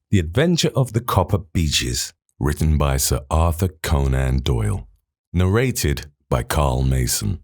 The Adventure of the Copper Beeches, written by Sir Arthur Conan Doyle. Narrated by Carl Mason.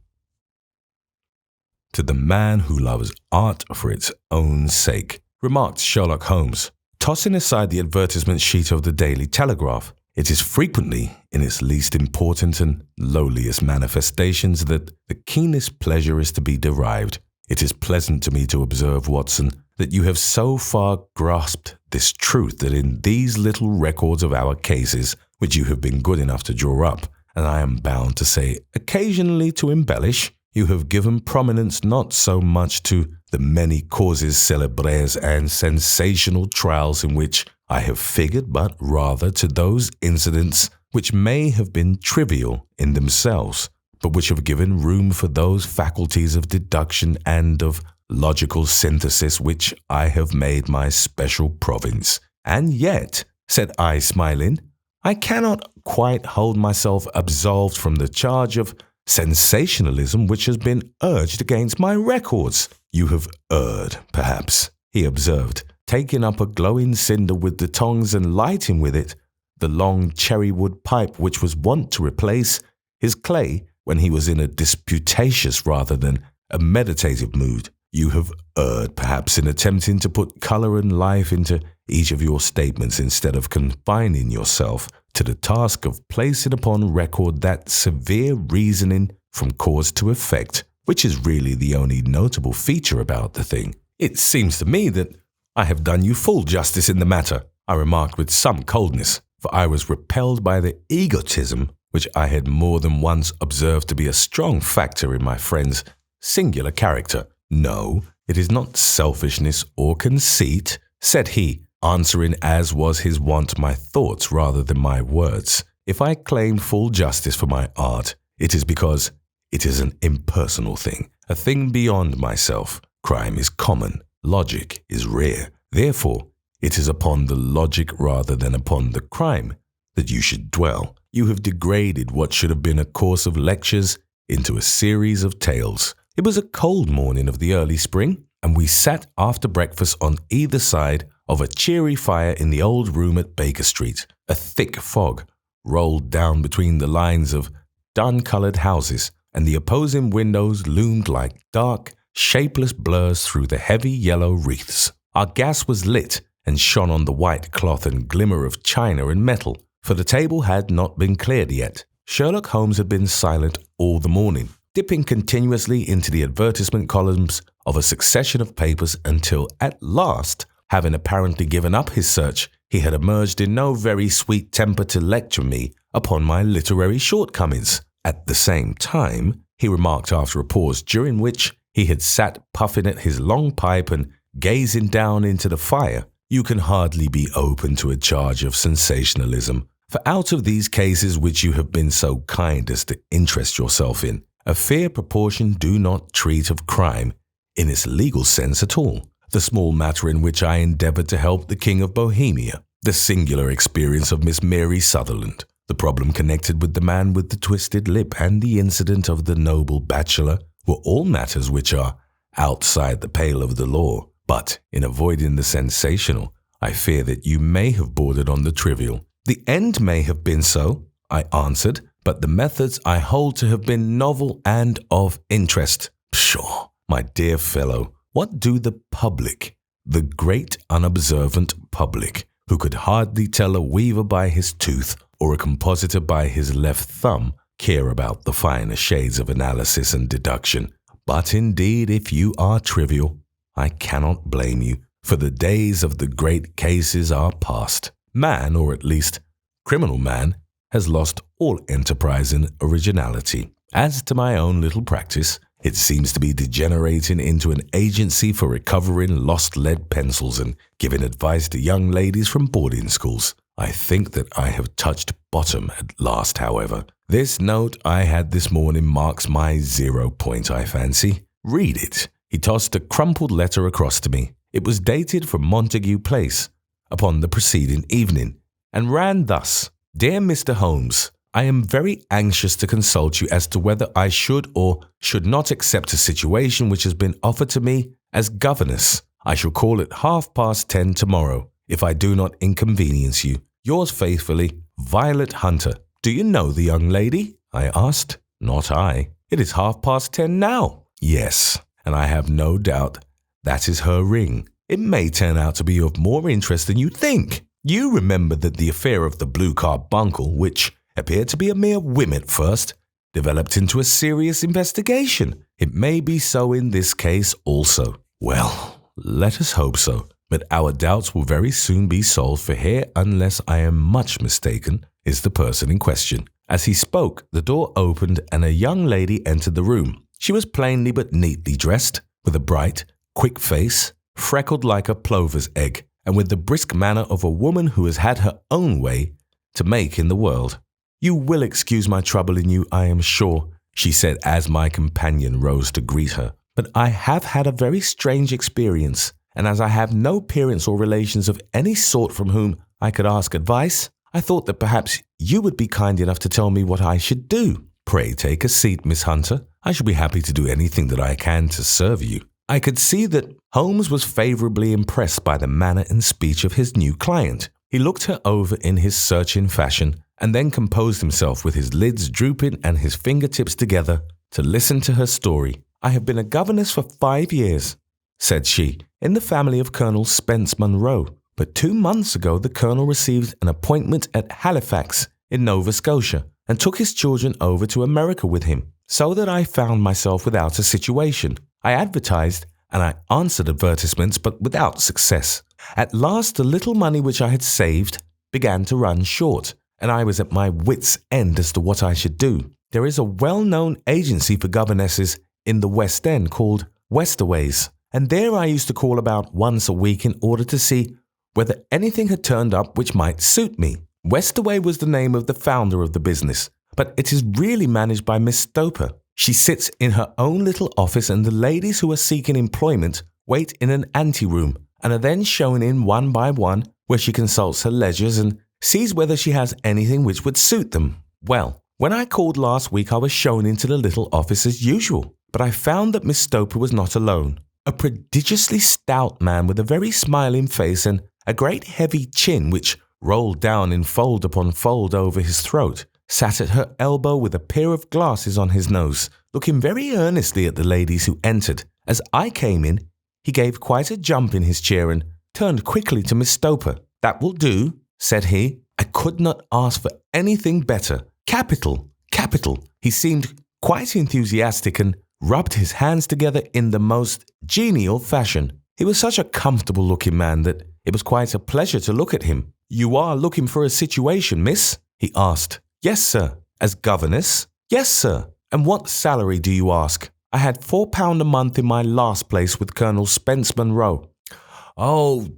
To the man who loves art for its own sake, remarked Sherlock Holmes, tossing aside the advertisement sheet of the Daily Telegraph, it is frequently in its least important and lowliest manifestations that the keenest pleasure is to be derived. It is pleasant to me to observe, Watson, that you have so far grasped this truth that in these little records of our cases, which you have been good enough to draw up, and I am bound to say occasionally to embellish, you have given prominence not so much to the many causes célèbres and sensational trials in which I have figured, but rather to those incidents which may have been trivial in themselves, but which have given room for those faculties of deduction and of logical synthesis which I have made my special province. And yet, said I, smiling, I cannot quite hold myself absolved from the charge of sensationalism which has been urged against my records. You have erred, perhaps, he observed, taking up a glowing cinder with the tongs and lighting with it the long cherry-wood pipe which was wont to replace his clay when he was in a disputatious rather than a meditative mood. You have erred, perhaps, in attempting to put colour and life into each of your statements instead of confining yourself to the task of placing upon record that severe reasoning from cause to effect, which is really the only notable feature about the thing. It seems to me that I have done you full justice in the matter, I remarked with some coldness, for I was repelled by the egotism which I had more than once observed to be a strong factor in my friend's singular character. No, it is not selfishness or conceit, said he, answering as was his wont my thoughts rather than my words. If I claim full justice for my art, it is because it is an impersonal thing, a thing beyond myself. Crime is common, logic is rare. Therefore, it is upon the logic rather than upon the crime that you should dwell. You have degraded what should have been a course of lectures into a series of tales. It was a cold morning of the early spring, and we sat after breakfast on either side of a cheery fire in the old room at Baker Street. A thick fog rolled down between the lines of dun-coloured houses, and the opposing windows loomed like dark, shapeless blurs through the heavy yellow wreaths. Our gas was lit and shone on the white cloth and glimmer of china and metal, for the table had not been cleared yet. Sherlock Holmes had been silent all the morning, dipping continuously into the advertisement columns of a succession of papers until at last, having apparently given up his search, he had emerged in no very sweet temper to lecture me upon my literary shortcomings. At the same time, he remarked after a pause during which he had sat puffing at his long pipe and gazing down into the fire, you can hardly be open to a charge of sensationalism, for out of these cases which you have been so kind as to interest yourself in, a fair proportion do not treat of crime in its legal sense at all. The small matter in which I endeavoured to help the King of Bohemia, the singular experience of Miss Mary Sutherland, the problem connected with the man with the twisted lip, and the incident of the noble bachelor were all matters which are outside the pale of the law. But in avoiding the sensational, I fear that you may have bordered on the trivial. The end may have been so, I answered, but the methods I hold to have been novel and of interest. Pshaw, my dear fellow, what do the public, the great unobservant public, who could hardly tell a weaver by his tooth or a compositor by his left thumb, care about the finer shades of analysis and deduction? But indeed, if you are trivial, I cannot blame you, for the days of the great cases are past. Man, or at least criminal man, has lost all enterprise and originality. As to my own little practice, it seems to be degenerating into an agency for recovering lost lead pencils and giving advice to young ladies from boarding schools. I think that I have touched bottom at last, however. This note I had this morning marks my 0 point, I fancy. Read it. He tossed a crumpled letter across to me. It was dated from Montague Place upon the preceding evening, and ran thus: Dear Mr. Holmes, I am very anxious to consult you as to whether I should or should not accept a situation which has been offered to me as governess. I shall call at 10:30 tomorrow. if I do not inconvenience you. Yours faithfully, Violet Hunter. Do you know the young lady? I asked. Not I. It is 10:30 now. Yes, and I have no doubt that is her ring. It may turn out to be of more interest than you think. You remember that the affair of the blue carbuncle, which appeared to be a mere whim at first, developed into a serious investigation. It may be so in this case also. Well, let us hope so. But our doubts will very soon be solved, for here, unless I am much mistaken, is the person in question. As he spoke, the door opened and a young lady entered the room. She was plainly but neatly dressed, with a bright, quick face, freckled like a plover's egg, and with the brisk manner of a woman who has had her own way to make in the world. You will excuse my troubling you, I am sure, she said as my companion rose to greet her. But I have had a very strange experience, and as I have no parents or relations of any sort from whom I could ask advice, I thought that perhaps you would be kind enough to tell me what I should do. Pray take a seat, Miss Hunter. I shall be happy to do anything that I can to serve you. I could see that Holmes was favorably impressed by the manner and speech of his new client. He looked her over in his searching fashion and then composed himself with his lids drooping and his fingertips together to listen to her story. I have been a governess for 5 years, said she, in the family of Colonel Spence Munro. But 2 months ago the Colonel received an appointment at Halifax in Nova Scotia and took his children over to America with him, so that I found myself without a situation. I advertised and I answered advertisements, but without success. At last the little money which I had saved began to run short, and I was at my wits' end as to what I should do. There is a well-known agency for governesses in the West End called Westerways, and there I used to call about once a week in order to see whether anything had turned up which might suit me. Westerway was the name of the founder of the business, but it is really managed by Miss Stoper. She sits in her own little office, and the ladies who are seeking employment wait in an anteroom and are then shown in one by one, where she consults her ledgers and sees whether she has anything which would suit them. Well, when I called last week I was shown into the little office as usual, but I found that Miss Stoper was not alone. A prodigiously stout man with a very smiling face and a great heavy chin which rolled down in fold upon fold over his throat, sat at her elbow with a pair of glasses on his nose, looking very earnestly at the ladies who entered. As I came in, he gave quite a jump in his chair and turned quickly to Miss Stoper. "That will do," said he. "I could not ask for anything better. Capital, capital." He seemed quite enthusiastic and rubbed his hands together in the most genial fashion. He was such a comfortable-looking man that it was quite a pleasure to look at him. "You are looking for a situation, miss?" he asked. "Yes, sir." "As governess?" "Yes, sir." "And what salary do you ask?" "I had £4 a month in my last place with Colonel Spence Munro." "Oh,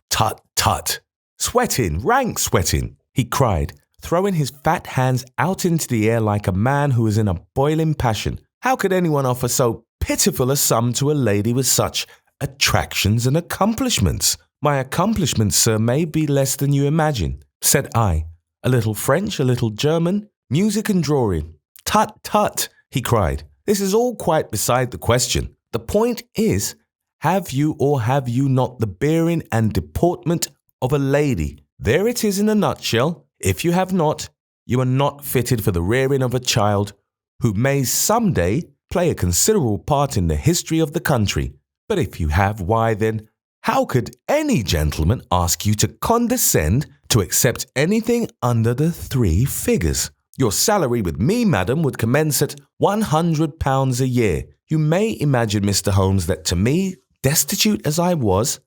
tut, tut. Sweating, rank sweating," he cried, throwing his fat hands out into the air like a man who is in a boiling passion. "How could anyone offer so pitiful a sum to a lady with such attractions and accomplishments?" "My accomplishments, sir, may be less than you imagine," said I. "A little French, a little German, music and drawing." "Tut, tut," he cried. "This is all quite beside the question. The point is, have you or have you not the bearing and deportment of a lady? There it is in a nutshell. If you have not, you are not fitted for the rearing of a child who may some day play a considerable part in the history of the country. But if you have, why then, how could any gentleman ask you to condescend to accept anything under the 3 figures? Your salary with me, madam, would commence at £100 a year. You may imagine, Mr. Holmes, that to me, destitute as I was,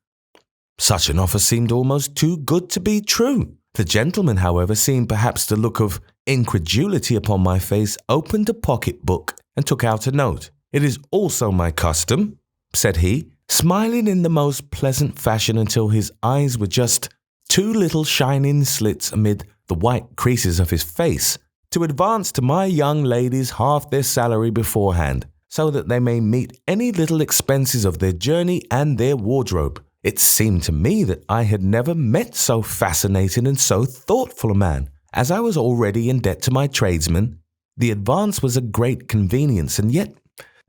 such an offer seemed almost too good to be true. The gentleman, however, seeing perhaps the look of incredulity upon my face, opened a pocket-book and took out a note. "It is also my custom," said he, smiling in the most pleasant fashion until his eyes were just 2 little shining slits amid the white creases of his face, "to advance to my young ladies half their salary beforehand, so that they may meet any little expenses of their journey and their wardrobe." It seemed to me that I had never met so fascinating and so thoughtful a man. As I was already in debt to my tradesmen, the advance was a great convenience, and yet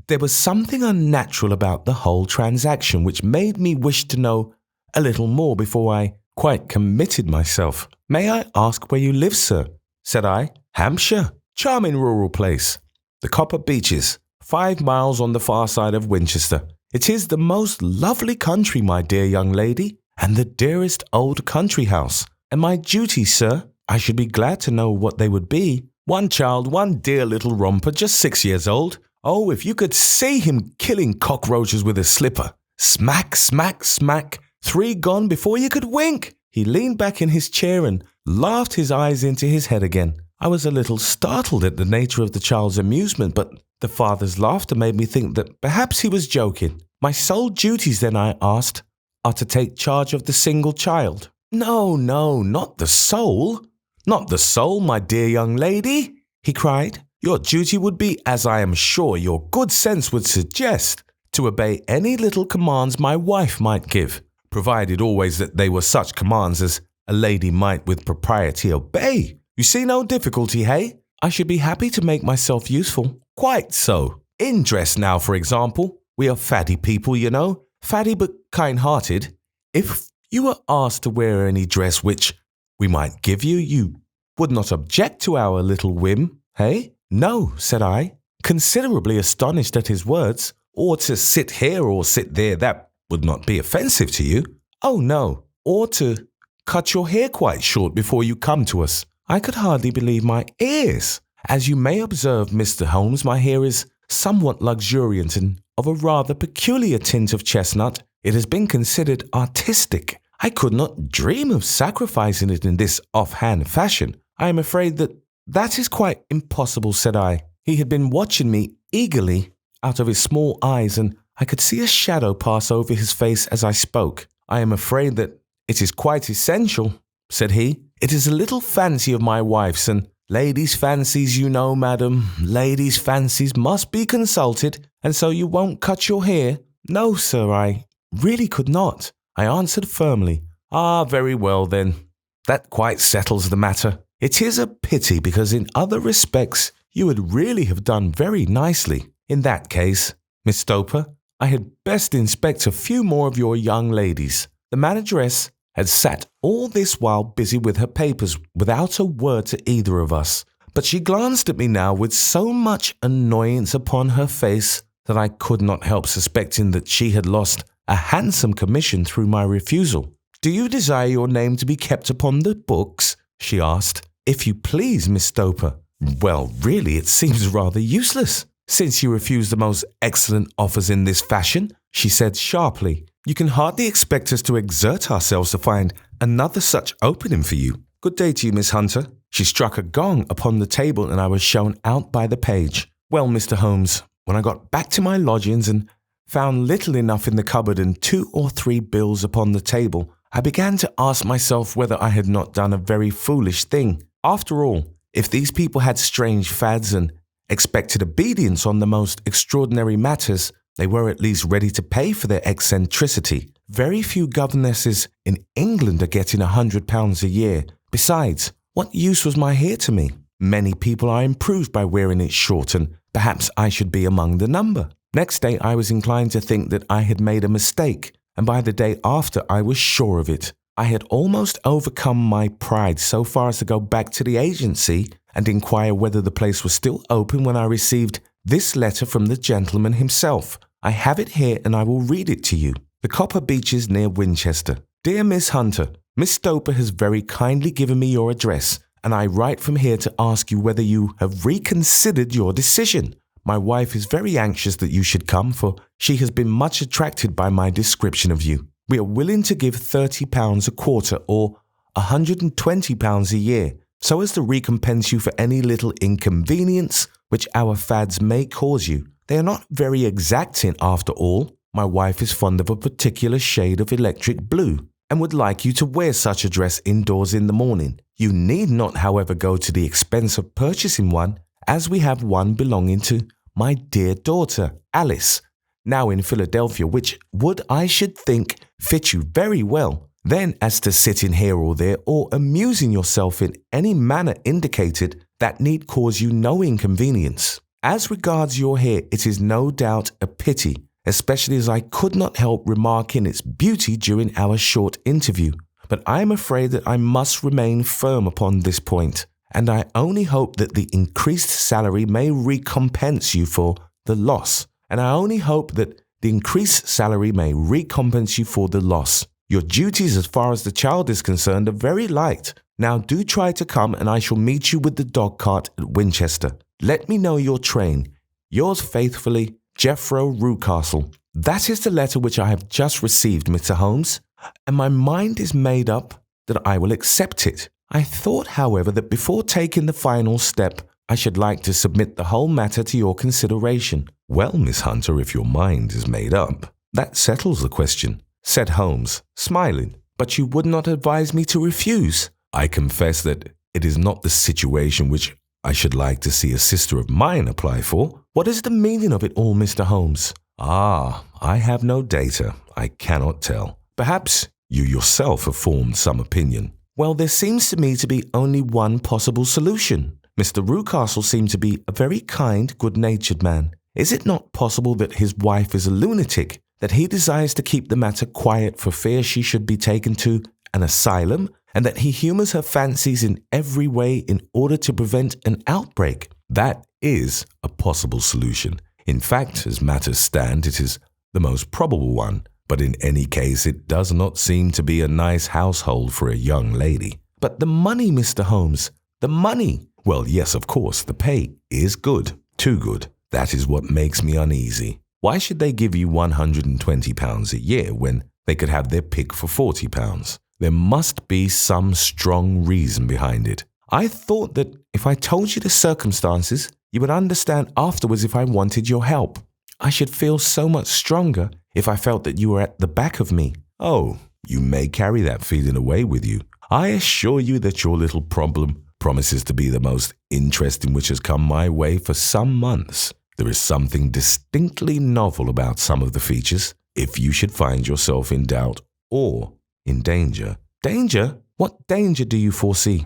there was something unnatural about the whole transaction which made me wish to know a little more before I quite committed myself. "May I ask where you live, sir?" said I. "Hampshire. Charming rural place. The Copper Beeches, 5 miles on the far side of Winchester. It is the most lovely country, my dear young lady, and the dearest old country house. And my duties, sir, I should be glad to know what they would be. One child, one dear little romper, just 6 years old. Oh, if you could see him killing cockroaches with a slipper. Smack, smack, smack. 3 gone before you could wink." He leaned back in his chair and laughed his eyes into his head again. I was a little startled at the nature of the child's amusement, but the father's laughter made me think that perhaps he was joking. "My sole duties, then," I asked, "are to take charge of the single child?" No, not the sole. "Not the sole, my dear young lady," he cried. "Your duty would be, as I am sure your good sense would suggest, to obey any little commands my wife might give, provided always that they were such commands as a lady might with propriety obey. You see no difficulty, hey? I should be happy to make myself useful." "Quite so. In dress now, for example. We are faddy people, you know. Faddy but kind-hearted. If you were asked to wear any dress which we might give you, you would not object to our little whim, hey?" "No," said I, considerably astonished at his words. "Or to sit here or sit there, that would not be offensive to you?" "Oh, no. Or to cut your hair quite short before you come to us." I could hardly believe my ears. "As you may observe, Mr. Holmes, my hair is somewhat luxuriant and of a rather peculiar tint of chestnut. It has been considered artistic. I could not dream of sacrificing it in this offhand fashion. I am afraid that is quite impossible," said I. He had been watching me eagerly out of his small eyes, and I could see a shadow pass over his face as I spoke. "I am afraid that it is quite essential," said he. "It is a little fancy of my wife's, and ladies' fancies, you know, madam, ladies' fancies must be consulted, and so you won't cut your hair?" "No, sir, I really could not," I answered firmly. "Ah, very well then. That quite settles the matter. It is a pity, because in other respects you would really have done very nicely. In that case, Miss Stoper, I had best inspect a few more of your young ladies." The manageress had sat all this while busy with her papers without a word to either of us, but she glanced at me now with so much annoyance upon her face that I could not help suspecting that she had lost a handsome commission through my refusal. "Do you desire your name to be kept upon the books?" she asked. "If you please, Miss Stoper." "Well, really, it seems rather useless, since you refuse the most excellent offers in this fashion," she said sharply. "You can hardly expect us to exert ourselves to find another such opening for you. Good day to you, Miss Hunter." She struck a gong upon the table and I was shown out by the page. Well, Mr. Holmes, when I got back to my lodgings and found little enough in the cupboard and 2 or 3 bills upon the table, I began to ask myself whether I had not done a very foolish thing. After all, if these people had strange fads and expected obedience on the most extraordinary matters, they were at least ready to pay for their eccentricity. Very few governesses in England are getting £100 a year. Besides, what use was my hair to me? Many people are improved by wearing it short, and perhaps I should be among the number. Next day I was inclined to think that I had made a mistake, and by the day after I was sure of it. I had almost overcome my pride so far as to go back to the agency and inquire whether the place was still open when I received this letter from the gentleman himself. I have it here and I will read it to you. The Copper Beeches near Winchester. Dear Miss Hunter, Miss Stoper has very kindly given me your address, and I write from here to ask you whether you have reconsidered your decision. My wife is very anxious that you should come, for she has been much attracted by my description of you. We are willing to give £30 a quarter or £120 a year, so as to recompense you for any little inconvenience which our fads may cause you. They are not very exacting after all. My wife is fond of a particular shade of electric blue, and would like you to wear such a dress indoors in the morning. You need not, however, go to the expense of purchasing one, as we have one belonging to my dear daughter, Alice, now in Philadelphia, which would, I should think, fit you very well. Then, as to sitting here or there, or amusing yourself in any manner indicated, that need cause you no inconvenience. As regards your hair, it is no doubt a pity, especially as I could not help remarking its beauty during our short interview. but I am afraid that I must remain firm upon this point, and I only hope that the increased salary may recompense you for the loss. Your duties as far as the child is concerned are very light. Now do try to come and I shall meet you with the dog cart at Winchester. Let me know your train. Yours faithfully, Jeffro Rucastle. That is the letter which I have just received, Mr. Holmes, and my mind is made up that I will accept it. I thought, however, that before taking the final step, I should like to submit the whole matter to your consideration. Well, Miss Hunter, if your mind is made up, that settles the question, said Holmes, smiling. But you would not advise me to refuse. I confess that it is not the situation which I should like to see a sister of mine apply for. What is the meaning of it all, Mr. Holmes? I have no data. I cannot tell. Perhaps you yourself have formed some opinion. Well, there seems to me to be only one possible solution. Mr. Rucastle seemed to be a very kind, good-natured man. Is it not possible that his wife is a lunatic, that he desires to keep the matter quiet for fear she should be taken to an asylum, and that he humors her fancies in every way in order to prevent an outbreak? That is a possible solution. In fact, as matters stand, it is the most probable one. But in any case, it does not seem to be a nice household for a young lady. But the money, Mr. Holmes, the money! Well, yes, of course, the pay is good, too good. That is what makes me uneasy. Why should they give you £120 a year when they could have their pick for £40? There must be some strong reason behind it. I thought that if I told you the circumstances, you would understand afterwards if I wanted your help. I should feel so much stronger if I felt that you were at the back of me. Oh, you may carry that feeling away with you. I assure you that your little problem promises to be the most interesting which has come my way for some months. There is something distinctly novel about some of the features. If you should find yourself in doubt or in danger. Danger? What danger do you foresee?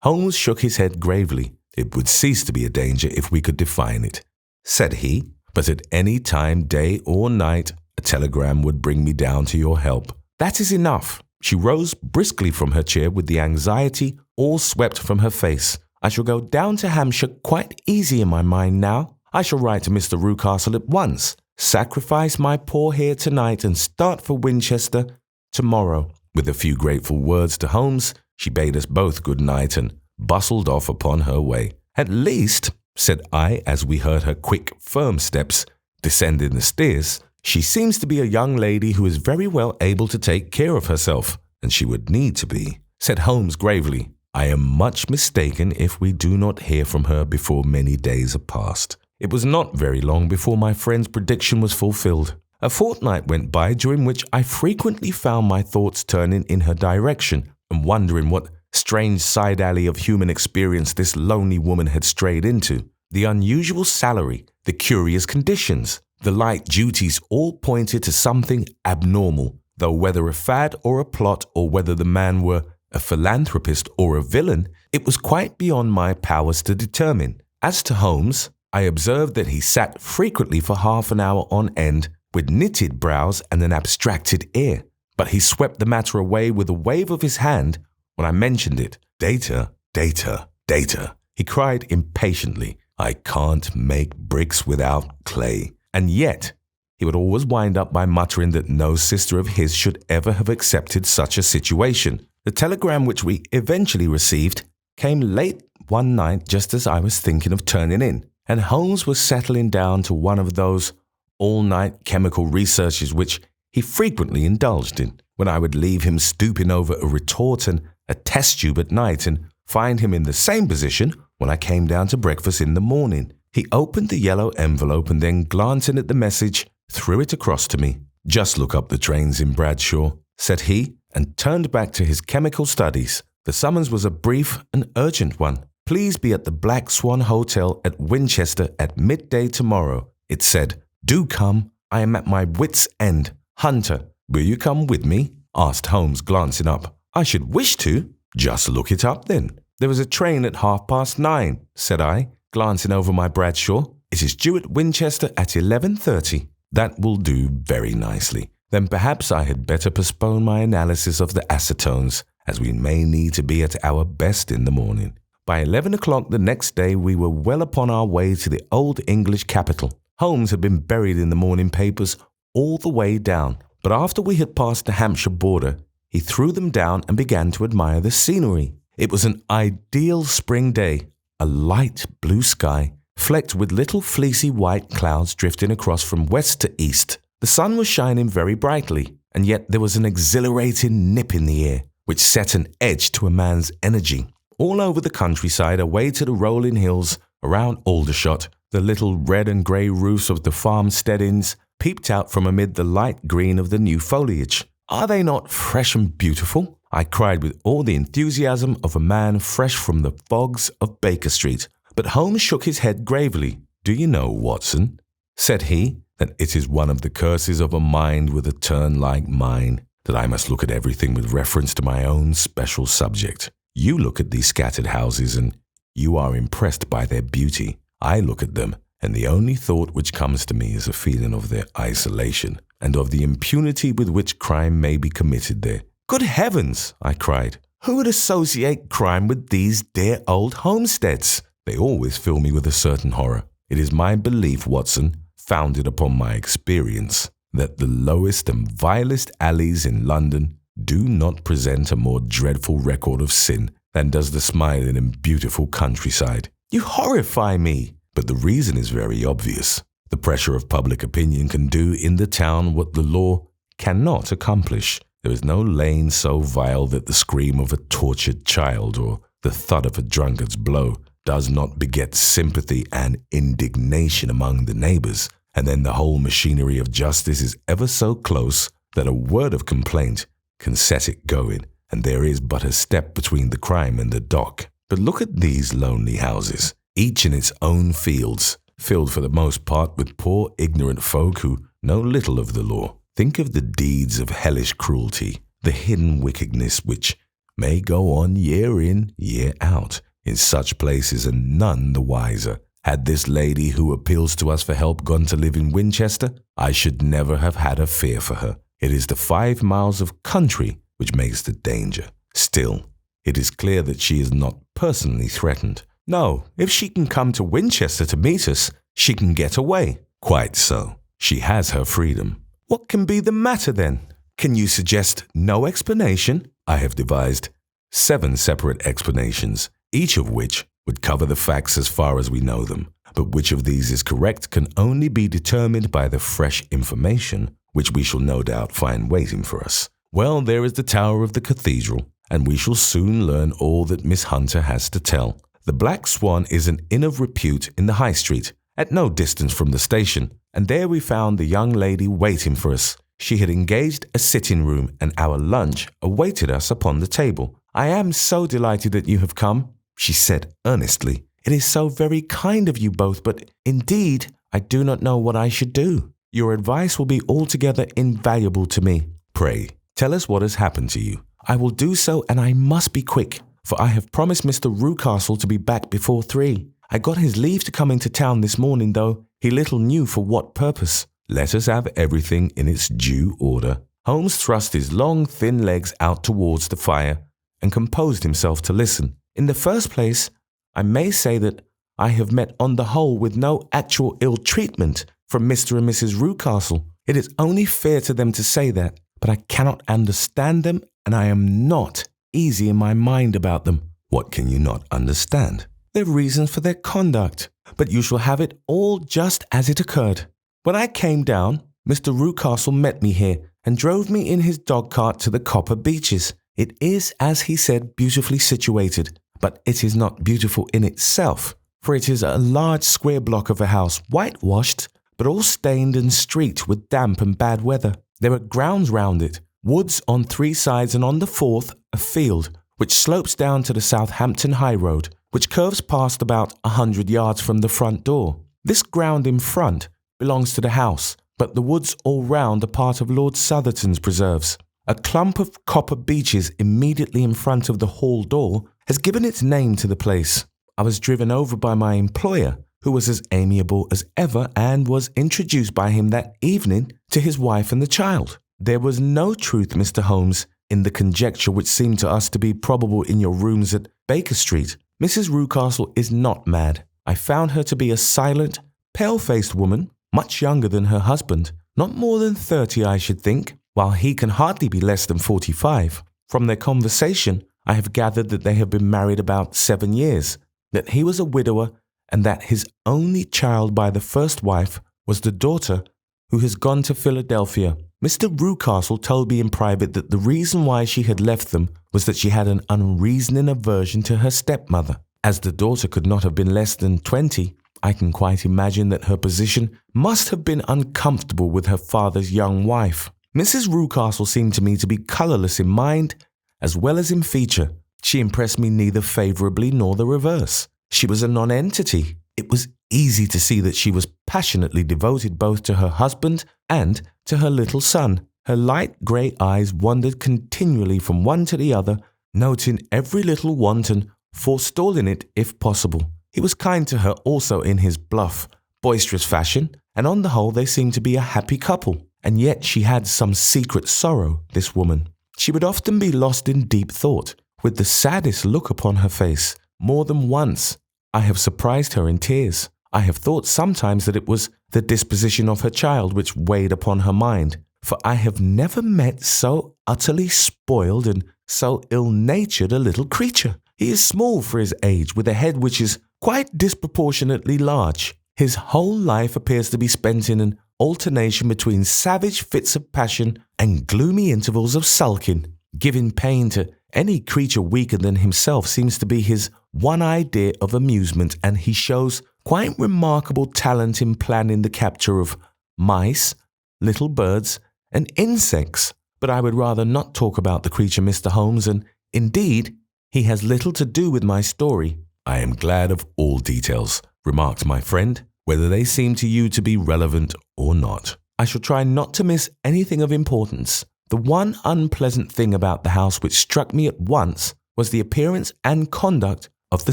Holmes shook his head gravely. It would cease to be a danger if we could define it, said he. But at any time, day or night, a telegram would bring me down to your help. That is enough. She rose briskly from her chair with the anxiety all swept from her face. I shall go down to Hampshire quite easy in my mind now. I shall write to Mr. Rucastle at once, sacrifice my poor hair tonight and start for Winchester tomorrow. With a few grateful words to Holmes, she bade us both good night and bustled off upon her way. At least, said I as we heard her quick, firm steps descending the stairs, she seems to be a young lady who is very well able to take care of herself, and she would need to be, said Holmes gravely. I am much mistaken if we do not hear from her before many days are past. It was not very long before my friend's prediction was fulfilled. A fortnight went by during which I frequently found my thoughts turning in her direction and wondering what strange side alley of human experience this lonely woman had strayed into. The unusual salary, the curious conditions, the light duties all pointed to something abnormal, though whether a fad or a plot or whether the man were a philanthropist or a villain, it was quite beyond my powers to determine. As to Holmes, I observed that he sat frequently for half an hour on end with knitted brows and an abstracted air, but he swept the matter away with a wave of his hand when I mentioned it. Data, data, data, he cried impatiently. I can't make bricks without clay. And yet, he would always wind up by muttering that no sister of his should ever have accepted such a situation. The telegram which we eventually received came late one night just as I was thinking of turning in, and Holmes was settling down to one of those all-night chemical researches which he frequently indulged in, when I would leave him stooping over a retort and a test tube at night and find him in the same position when I came down to breakfast in the morning. He opened the yellow envelope and then, glancing at the message, threw it across to me. Just look up the trains in Bradshaw, said he, and turned back to his chemical studies. The summons was a brief and urgent one. Please be at the Black Swan Hotel at Winchester at midday tomorrow, it said. Do come. I am at my wit's end. Hunter, will you come with me? Asked Holmes, glancing up. I should wish to. Just look it up then. There is a train at 9:30, said I, glancing over my Bradshaw. It is due at Winchester at 11:30. That will do very nicely. then perhaps I had better postpone my analysis of the acetones, as we may need to be at our best in the morning. By 11 o'clock the next day we were well upon our way to the old English capital. Holmes had been buried in the morning papers all the way down, but after we had passed the Hampshire border, he threw them down and began to admire the scenery. It was an ideal spring day, a light blue sky, flecked with little fleecy white clouds drifting across from west to east. The sun was shining very brightly, and yet there was an exhilarating nip in the air, which set an edge to a man's energy. All over the countryside, away to the rolling hills around Aldershot, the little red and grey roofs of the farmsteadings peeped out from amid the light green of the new foliage. "Are they not fresh and beautiful?" I cried with all the enthusiasm of a man fresh from the fogs of Baker Street. But Holmes shook his head gravely. "Do you know, Watson," said he, "that it is one of the curses of a mind with a turn like mine, that I must look at everything with reference to my own special subject. You look at these scattered houses and you are impressed by their beauty. I look at them, and the only thought which comes to me is a feeling of their isolation and of the impunity with which crime may be committed there." "Good heavens!" I cried. "Who would associate crime with these dear old homesteads?" "They always fill me with a certain horror. It is my belief, Watson, founded upon my experience, that the lowest and vilest alleys in London do not present a more dreadful record of sin than does the smiling and beautiful countryside." "You horrify me!" "But the reason is very obvious. The pressure of public opinion can do in the town what the law cannot accomplish. There is no lane so vile that the scream of a tortured child or the thud of a drunkard's blow does not beget sympathy and indignation among the neighbors, and then the whole machinery of justice is ever so close that a word of complaint can set it going, and there is but a step between the crime and the dock. But look at these lonely houses, each in its own fields, filled for the most part with poor ignorant folk who know little of the law. Think of the deeds of hellish cruelty, the hidden wickedness which may go on year in, year out, in such places, and none the wiser. Had this lady who appeals to us for help gone to live in Winchester, I should never have had a fear for her. It is the 5 miles of country which makes the danger. Still, it is clear that she is not personally threatened. No, if she can come to Winchester to meet us, she can get away." "Quite so. She has her freedom." "What can be the matter then? Can you suggest no explanation?" "I have devised 7 separate explanations, each of which would cover the facts as far as we know them. But which of these is correct can only be determined by the fresh information which we shall no doubt find waiting for us. Well, there is the tower of the cathedral, and we shall soon learn all that Miss Hunter has to tell. The Black Swan is an inn of repute in the High Street, at no distance from the station, and there we found the young lady waiting for us. She had engaged a sitting room, and our lunch awaited us upon the table. "I am so delighted that you have come," she said earnestly. "It is so very kind of you both, but indeed I do not know what I should do. Your advice will be altogether invaluable to me. Pray, tell us what has happened to you." "I will do so, and I must be quick, for I have promised Mr. Rucastle to be back before 3. I got his leave to come into town this morning, though he little knew for what purpose." "Let us have everything in its due order." Holmes thrust his long, thin legs out towards the fire and composed himself to listen. "In the first place, I may say that I have met on the whole with no actual ill treatment from Mr. and Mrs. Rucastle. It is only fair to them to say that, but I cannot understand them, and I am not easy in my mind about them." "What can you not understand?" "Their reasons for their conduct. But you shall have it all just as it occurred. When I came down, Mr. Rucastle met me here and drove me in his dog-cart to the Copper Beeches. It is, as he said, beautifully situated, but it is not beautiful in itself, for it is a large square block of a house, whitewashed, but all stained and streaked with damp and bad weather. There are grounds round it, woods on 3 sides, and on the 4th a field, which slopes down to the Southampton High Road, which curves past about 100 yards from the front door. This ground in front belongs to the house, but the woods all round are part of Lord Southerton's preserves. A clump of copper beeches immediately in front of the hall door has given its name to the place. I was driven over by my employer, who was as amiable as ever, and was introduced by him that evening to his wife and the child. There was no truth, Mr. Holmes, in the conjecture which seemed to us to be probable in your rooms at Baker Street. Mrs. Rucastle is not mad. I found her to be a silent, pale-faced woman, much younger than her husband, not more than 30, I should think, while he can hardly be less than 45. From their conversation, I have gathered that they have been married about 7 years, that he was a widower, and that his only child by the first wife was the daughter who has gone to Philadelphia. Mr. Rucastle told me in private that the reason why she had left them was that she had an unreasoning aversion to her stepmother. As the daughter could not have been less than 20, I can quite imagine that her position must have been uncomfortable with her father's young wife. Mrs. Rucastle seemed to me to be colourless in mind as well as in feature. She impressed me neither favourably nor the reverse. She was a non-entity. It was easy to see that she was passionately devoted both to her husband and to her little son. Her light grey eyes wandered continually from one to the other, noting every little want and forestalling it if possible. He was kind to her also in his bluff, boisterous fashion, and on the whole they seemed to be a happy couple. And yet she had some secret sorrow, this woman. She would often be lost in deep thought, with the saddest look upon her face. More than once I have surprised her in tears. I have thought sometimes that it was the disposition of her child which weighed upon her mind, for I have never met so utterly spoiled and so ill-natured a little creature. He is small for his age, with a head which is quite disproportionately large. His whole life appears to be spent in an alternation between savage fits of passion and gloomy intervals of sulking. Giving pain to any creature weaker than himself seems to be his one idea of amusement, and he shows quite remarkable talent in planning the capture of mice, little birds, and insects. But I would rather not talk about the creature, Mr. Holmes, and indeed, he has little to do with my story. I am glad of all details, remarked my friend, whether they seem to you to be relevant or not. I shall try not to miss anything of importance. The one unpleasant thing about the house which struck me at once was the appearance and conduct of the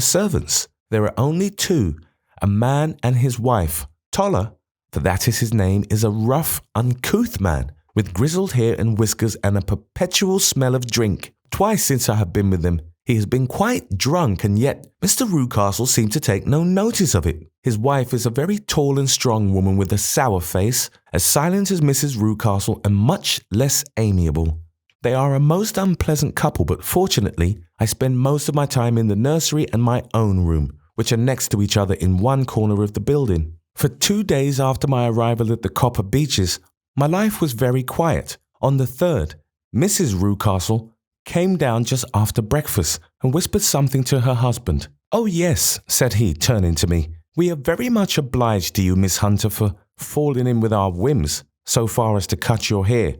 servants. There are only two, a man and his wife. Toller, for that is his name, is a rough, uncouth man, with grizzled hair and whiskers and a perpetual smell of drink. Twice since I have been with him, he has been quite drunk, and yet Mr. Rucastle seemed to take no notice of it. His wife is a very tall and strong woman with a sour face, as silent as Mrs. Rucastle and much less amiable. They are a most unpleasant couple, but fortunately I spend most of my time in the nursery and my own room, which are next to each other in one corner of the building. For 2 days after my arrival at the Copper Beeches, my life was very quiet. On the third, Mrs. Rucastle came down just after breakfast and whispered something to her husband. "Oh yes," said he, turning to me, "we are very much obliged to you, Miss Hunter, for falling in with our whims so far as to cut your hair.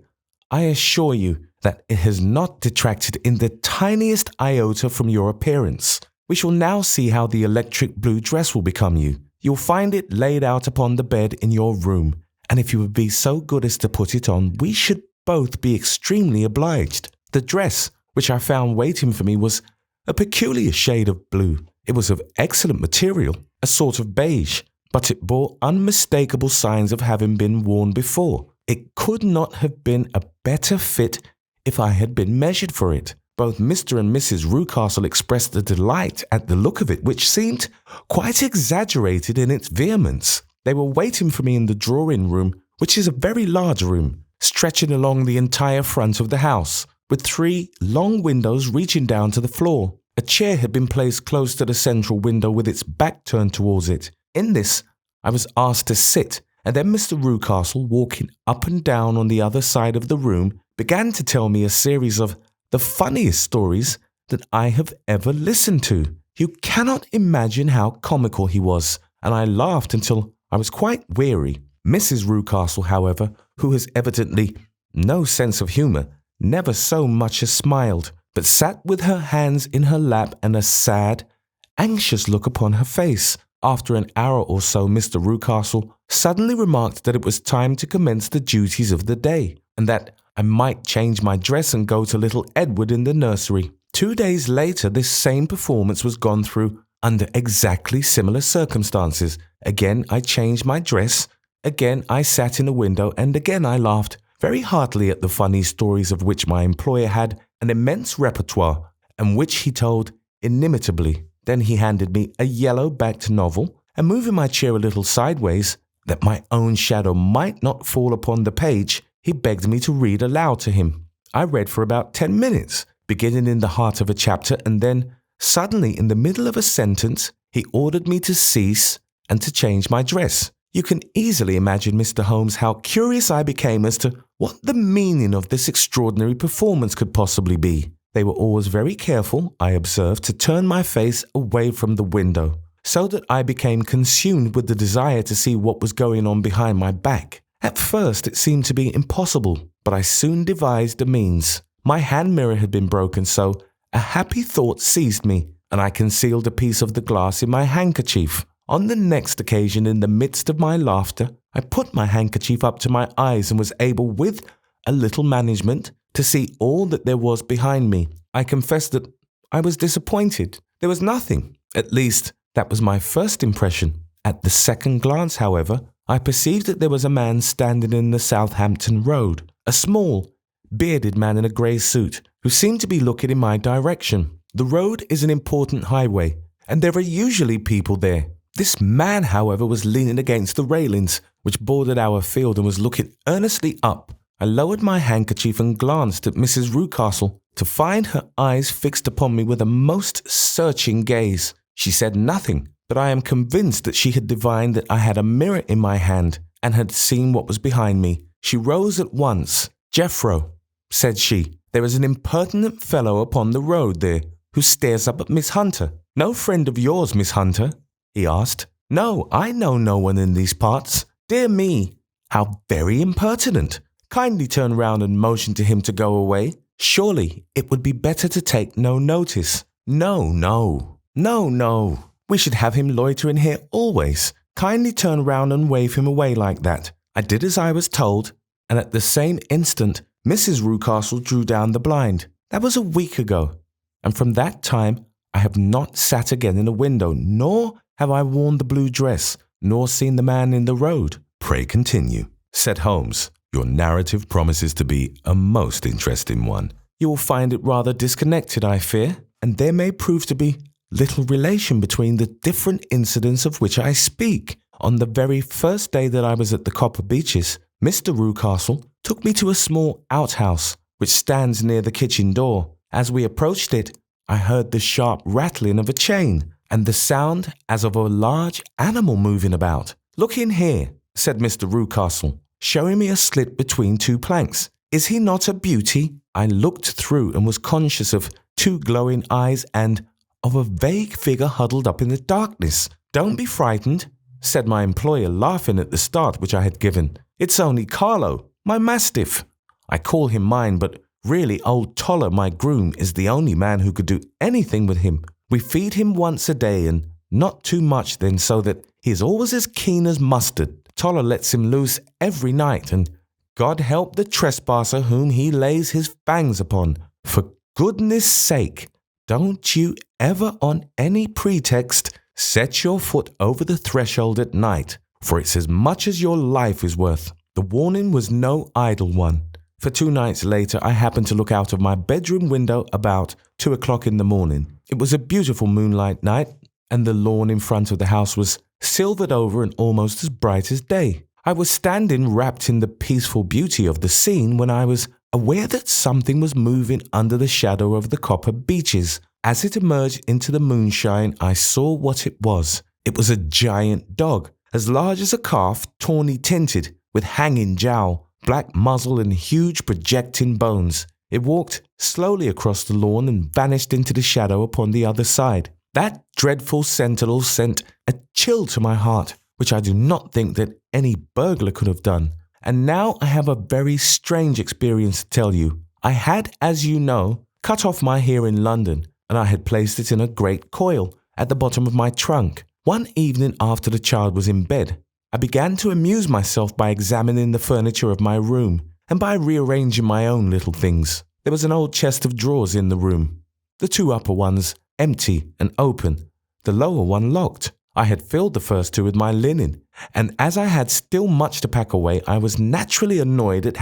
I assure you that it has not detracted in the tiniest iota from your appearance. We shall now see how the electric blue dress will become you. You'll find it laid out upon the bed in your room, and if you would be so good as to put it on, we should both be extremely obliged." The dress which I found waiting for me was a peculiar shade of blue. It was of excellent material, a sort of beige, but it bore unmistakable signs of having been worn before. It could not have been a better fit if I had been measured for it. Both Mr. and Mrs. Rucastle expressed a delight at the look of it, which seemed quite exaggerated in its vehemence. They were waiting for me in the drawing-room, which is a very large room, stretching along the entire front of the house, with 3 long windows reaching down to the floor. A chair had been placed close to the central window with its back turned towards it. In this, I was asked to sit, and then Mr. Rucastle, walking up and down on the other side of the room, began to tell me a series of the funniest stories that I have ever listened to. You cannot imagine how comical he was, and I laughed until I was quite weary. Mrs. Rucastle, however, who has evidently no sense of humour, never so much as smiled, but sat with her hands in her lap and a sad, anxious look upon her face. After an hour or so, Mr. Rucastle suddenly remarked that it was time to commence the duties of the day, and that I might change my dress and go to little Edward in the nursery. 2 days later, this same performance was gone through under exactly similar circumstances. Again, I changed my dress, again I sat in the window, and again I laughed very heartily at the funny stories of which my employer had an immense repertoire and which he told inimitably. Then he handed me a yellow-backed novel, and moving my chair a little sideways, that my own shadow might not fall upon the page, he begged me to read aloud to him. I read for about 10 minutes, beginning in the heart of a chapter, and then, suddenly in the middle of a sentence, he ordered me to cease and to change my dress. You can easily imagine, Mr. Holmes, how curious I became as to what the meaning of this extraordinary performance could possibly be. They were always very careful, I observed, to turn my face away from the window, so that I became consumed with the desire to see what was going on behind my back. At first it seemed to be impossible, but I soon devised a means. My hand mirror had been broken, so a happy thought seized me, and I concealed a piece of the glass in my handkerchief. On the next occasion, in the midst of my laughter, I put my handkerchief up to my eyes and was able, with a little management, to see all that there was behind me. I confess that I was disappointed. There was nothing. At least, that was my first impression. At the second glance, however, I perceived that there was a man standing in the Southampton Road, a small, bearded man in a grey suit, who seemed to be looking in my direction. The road is an important highway, and there are usually people there. This man, however, was leaning against the railings, which bordered our field, and was looking earnestly up. I lowered my handkerchief and glanced at Mrs. Rucastle, to find her eyes fixed upon me with a most searching gaze. She said nothing, but I am convinced that she had divined that I had a mirror in my hand, and had seen what was behind me. She rose at once. "Jeffro," said she, "there is an impertinent fellow upon the road there, who stares up at Miss Hunter." "No friend of yours, Miss Hunter?" he asked. "No, I know no one in these parts." "Dear me, how very impertinent! Kindly turn round and motion to him to go away. Surely it would be better to take no notice." No. We should have him loitering here always. Kindly turn round and wave him away like that." I did as I was told, and at the same instant Mrs. Rucastle drew down the blind. That was a week ago, and from that time I have not sat again in a window, nor have I worn the blue dress, nor seen the man in the road. "Pray continue," said Holmes. "Your narrative promises to be a most interesting one." "You will find it rather disconnected, I fear, and there may prove to be little relation between the different incidents of which I speak. On the very first day that I was at the Copper Beeches, Mr. Rucastle took me to a small outhouse which stands near the kitchen door. As we approached it, I heard the sharp rattling of a chain, and the sound as of a large animal moving about. "Look in here," said Mr. Rucastle, showing me a slit between two planks. "Is he not a beauty?" I looked through and was conscious of two glowing eyes and of a vague figure huddled up in the darkness. "Don't be frightened," said my employer, laughing at the start which I had given. "It's only Carlo, my mastiff. I call him mine, but really old Toller, my groom, is the only man who could do anything with him. We feed him once a day, and not too much then, so that he is always as keen as mustard. Toller lets him loose every night, and God help the trespasser whom he lays his fangs upon. For goodness sake, don't you ever on any pretext set your foot over the threshold at night, for it's as much as your life is worth." The warning was no idle one, for 2 nights later I happened to look out of my bedroom window about 2 o'clock in the morning. It was a beautiful moonlight night, and the lawn in front of the house was silvered over and almost as bright as day. I was standing wrapped in the peaceful beauty of the scene when I was aware that something was moving under the shadow of the Copper Beeches. As it emerged into the moonshine, I saw what it was. It was a giant dog, as large as a calf, tawny tinted, with hanging jowl, black muzzle and huge projecting bones. It walked slowly across the lawn and vanished into the shadow upon the other side. That dreadful sentinel sent a chill to my heart, which I do not think that any burglar could have done. And now I have a very strange experience to tell you. I had, as you know, cut off my hair in London, and I had placed it in a great coil at the bottom of my trunk. One evening after the child was in bed, I began to amuse myself by examining the furniture of my room and by rearranging my own little things. There was an old chest of drawers in the room, the 2 upper ones empty and open, the lower one locked. I had filled the first 2 with my linen And as I had still much to pack away, I was naturally annoyed at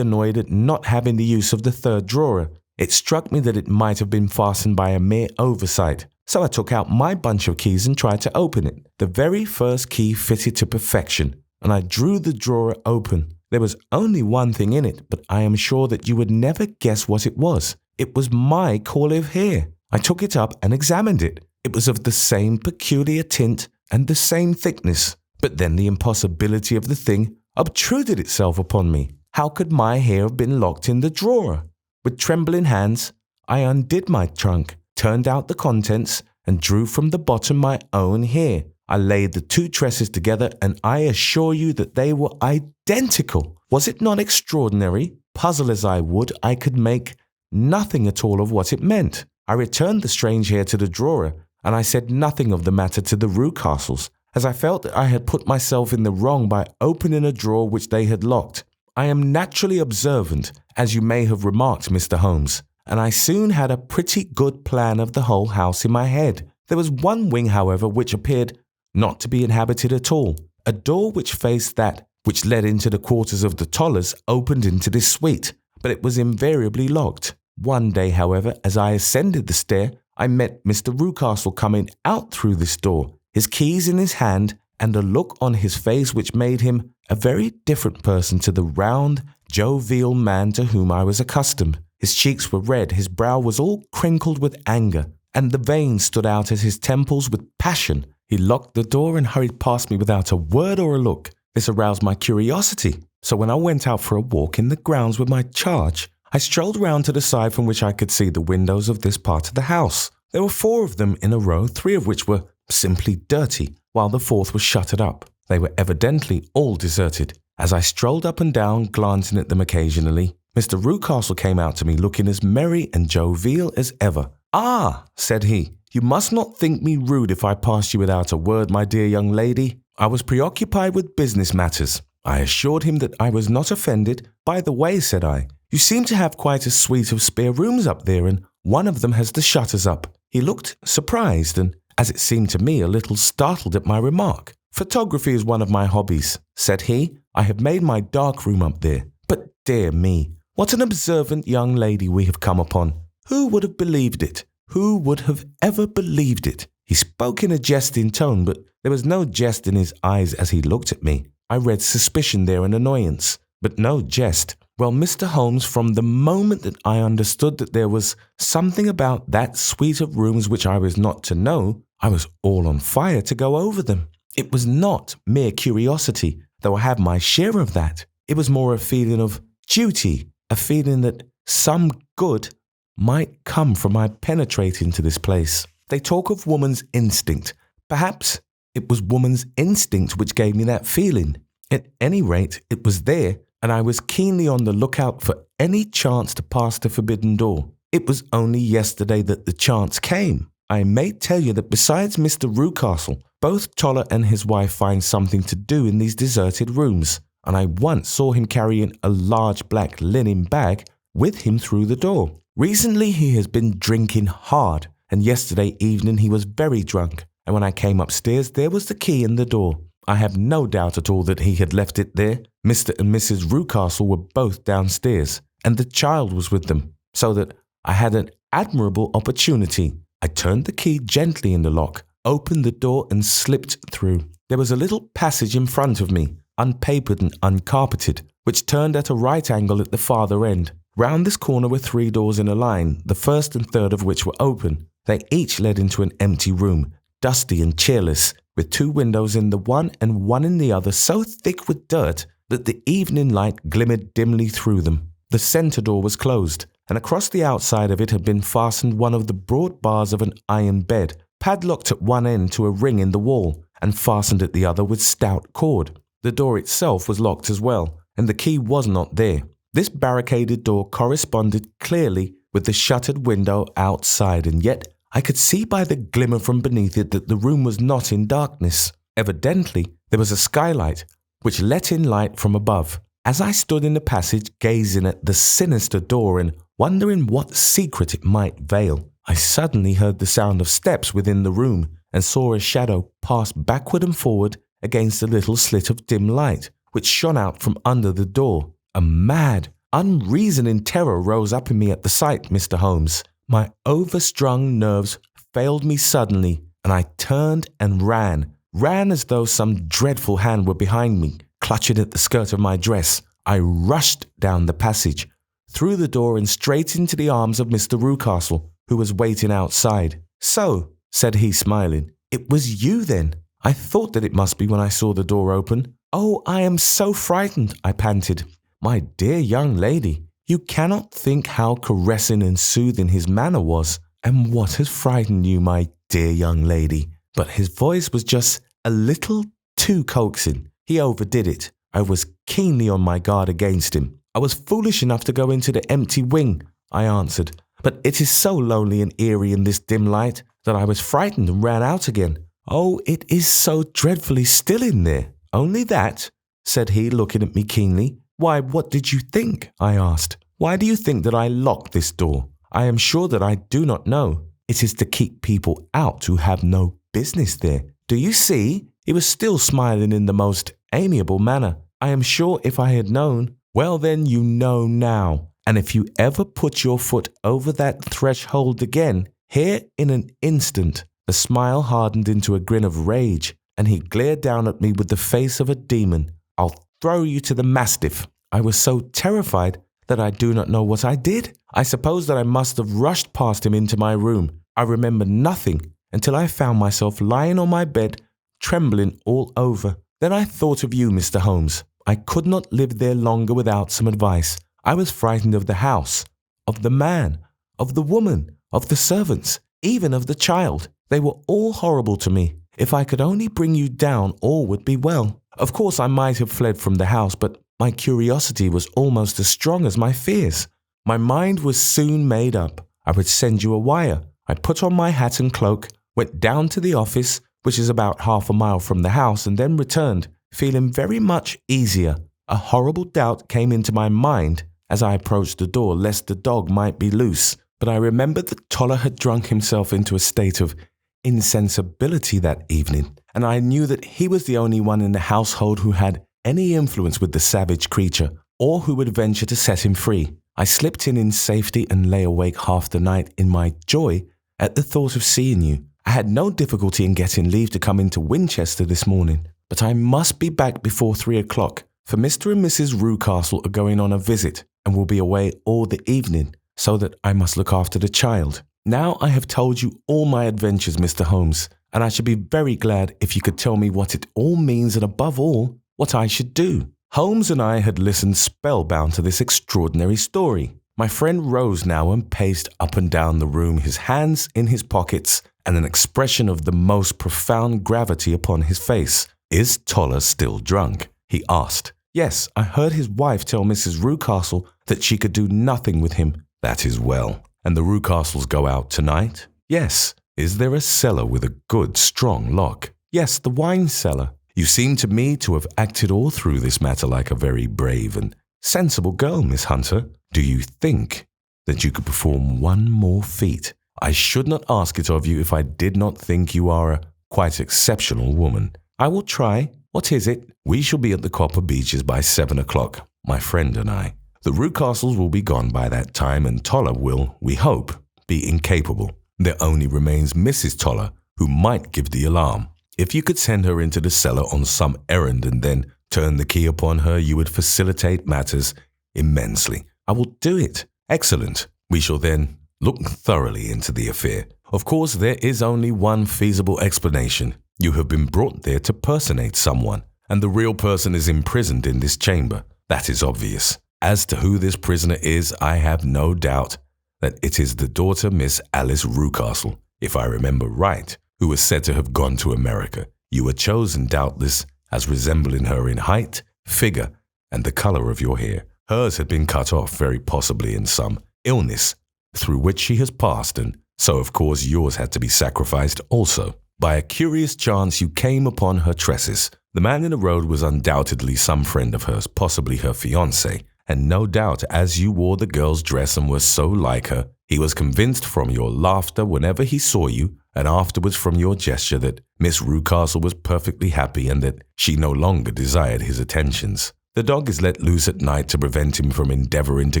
not having the use of the third drawer. It struck me that it might have been fastened by a mere oversight. So I took out my bunch of keys and tried to open it. The very first key fitted to perfection, and I drew the drawer open. There was only one thing in it, but I am sure that you would never guess what it was. It was my olive hair. I took it up and examined it. It was of the same peculiar tint and the same thickness. But then the impossibility of the thing obtruded itself upon me. How could my hair have been locked in the drawer? With trembling hands, I undid my trunk, turned out the contents, and drew from the bottom my own hair. I laid the two tresses together, and I assure you that they were identical. Was it not extraordinary? Puzzle as I would, I could make nothing at all of what it meant. I returned the strange hair to the drawer, and I said nothing of the matter to the Rucastles, as I felt that I had put myself in the wrong by opening a drawer which they had locked. I am naturally observant, as you may have remarked, Mr. Holmes, and I soon had a pretty good plan of the whole house in my head. There was one wing, however, which appeared not to be inhabited at all. A door which faced that which led into the quarters of the Tollers opened into this suite, but it was invariably locked. One day, however, as I ascended the stair, I met Mr. Rucastle coming out through this door, his keys in his hand, and a look on his face which made him a very different person to the round, jovial man to whom I was accustomed. His cheeks were red, his brow was all crinkled with anger, and the veins stood out at his temples with passion. He locked the door and hurried past me without a word or a look. This aroused my curiosity, so when I went out for a walk in the grounds with my charge, I strolled round to the side from which I could see the windows of this part of the house. There were 4 of them in a row, 3 of which were simply dirty, while the 4th was shuttered up. They were evidently all deserted. As I strolled up and down, glancing at them occasionally, Mr. Rucastle came out to me looking as merry and jovial as ever. "Ah," said he, "you must not think me rude if I passed you without a word, my dear young lady. I was preoccupied with business matters." I assured him that I was not offended. "By the way," said I, "you seem to have quite a suite of spare rooms up there, and one of them has the shutters up." He looked surprised and, as it seemed to me, a little startled at my remark. "Photography is one of my hobbies," said he. "I have made my dark room up there. But dear me, what an observant young lady we have come upon. Who would have believed it? Who would have ever believed it?" He spoke in a jesting tone, but there was no jest in his eyes as he looked at me. I read suspicion there and annoyance, but no jest. Well, Mr. Holmes, from the moment that I understood that there was something about that suite of rooms which I was not to know, I was all on fire to go over them. It was not mere curiosity, though I had my share of that. It was more a feeling of duty, a feeling that some good might come from my penetrating to this place. They talk of woman's instinct. Perhaps it was woman's instinct which gave me that feeling. At any rate, it was there, and I was keenly on the lookout for any chance to pass the forbidden door. It was only yesterday that the chance came. I may tell you that besides Mr. Rucastle, both Toller and his wife find something to do in these deserted rooms, and I once saw him carrying a large black linen bag with him through the door. Recently he has been drinking hard, and yesterday evening he was very drunk, and when I came upstairs there was the key in the door. I have no doubt at all that he had left it there. Mr. and Mrs. Rucastle were both downstairs, and the child was with them, so that I had an admirable opportunity. I turned the key gently in the lock, opened the door and slipped through. There was a little passage in front of me, unpapered and uncarpeted, which turned at a right angle at the farther end. Round this corner were 3 doors in a line, the first and third of which were open. They each led into an empty room, dusty and cheerless, with 2 windows in the one and one in the other so thick with dirt that the evening light glimmered dimly through them. The centre door was closed, and across the outside of it had been fastened one of the broad bars of an iron bed, padlocked at one end to a ring in the wall, and fastened at the other with stout cord. The door itself was locked as well, and the key was not there. This barricaded door corresponded clearly with the shuttered window outside, and yet I could see by the glimmer from beneath it that the room was not in darkness. Evidently, there was a skylight which let in light from above. As I stood in the passage gazing at the sinister door and wondering what secret it might veil, I suddenly heard the sound of steps within the room, and saw a shadow pass backward and forward against a little slit of dim light, which shone out from under the door. A mad, unreasoning terror rose up in me at the sight, Mr. Holmes. My overstrung nerves failed me suddenly, and I turned and ran as though some dreadful hand were behind me, clutching at the skirt of my dress. I rushed down the passage, through the door and straight into the arms of Mr. Rucastle, who was waiting outside. "So," said he, smiling, "it was you then? I thought that it must be when I saw the door open." "Oh, I am so frightened," I panted. "My dear young lady, you cannot think how caressing and soothing his manner was. And what has frightened you, my dear young lady?" But his voice was just a little too coaxing. He overdid it. I was keenly on my guard against him. "I was foolish enough to go into the empty wing," I answered. "But it is so lonely and eerie in this dim light that I was frightened and ran out again." "Oh, it is so dreadfully still in there." "Only that?" said he, looking at me keenly. "Why, what did you think?" I asked. "Why do you think that I locked this door? I am sure that I do not know. It is to keep people out who have no business there. Do you see?" He was still smiling in the most amiable manner. "I am sure if I had known—" "Well, then you know now. And if you ever put your foot over that threshold again," here in an instant the smile hardened into a grin of rage, and he glared down at me with the face of a demon, "I'll throw you to the mastiff." I was so terrified that I do not know what I did. I suppose that I must have rushed past him into my room. I remember nothing until I found myself lying on my bed, trembling all over. Then I thought of you, Mr. Holmes. I could not live there longer without some advice. I was frightened of the house, of the man, of the woman, of the servants, even of the child. They were all horrible to me. If I could only bring you down, all would be well. Of course, I might have fled from the house, but my curiosity was almost as strong as my fears. My mind was soon made up. I would send you a wire. I put on my hat and cloak, went down to the office, which is about half a mile from the house, and then returned, feeling very much easier. A horrible doubt came into my mind as I approached the door, lest the dog might be loose. But I remembered that Toller had drunk himself into a state of insensibility that evening, and I knew that he was the only one in the household who had any influence with the savage creature, or who would venture to set him free. I slipped in safety and lay awake half the night in my joy at the thought of seeing you. I had no difficulty in getting leave to come into Winchester this morning, but I must be back before 3 o'clock, for Mr. and Mrs. Rucastle are going on a visit and will be away all the evening, so that I must look after the child. Now I have told you all my adventures, Mr. Holmes, and I should be very glad if you could tell me what it all means and, above all, what I should do." Holmes and I had listened spellbound to this extraordinary story. My friend rose now and paced up and down the room, his hands in his pockets and an expression of the most profound gravity upon his face. "Is Toller still drunk?" he asked. "Yes, I heard his wife tell Mrs. Rucastle that she could do nothing with him." "That is well. And the Rucastles go out tonight?" "Yes." "Is there a cellar with a good, strong lock?" "Yes, the wine cellar." "You seem to me to have acted all through this matter like a very brave and sensible girl, Miss Hunter. Do you think that you could perform one more feat? I should not ask it of you if I did not think you are a quite exceptional woman." "I will try. What is it?" "We shall be at the Copper Beeches by 7 o'clock, my friend and I. The Rucastles will be gone by that time, and Toller will, we hope, be incapable. There only remains Mrs. Toller, who might give the alarm. If you could send her into the cellar on some errand and then turn the key upon her, you would facilitate matters immensely." "I will do it." "Excellent. We shall then look thoroughly into the affair. Of course, there is only one feasible explanation. You have been brought there to personate someone, and the real person is imprisoned in this chamber. That is obvious. As to who this prisoner is, I have no doubt that it is the daughter, Miss Alice Rucastle, if I remember right, who was said to have gone to America. You were chosen, doubtless, as resembling her in height, figure, and the color of your hair. Hers had been cut off, very possibly in some illness through which she has passed, and so, of course, yours had to be sacrificed also. By a curious chance, you came upon her tresses. The man in the road was undoubtedly some friend of hers, possibly her fiancé, and no doubt, as you wore the girl's dress and were so like her, he was convinced from your laughter whenever he saw you, and afterwards from your gesture that Miss Rucastle was perfectly happy and that she no longer desired his attentions. The dog is let loose at night to prevent him from endeavoring to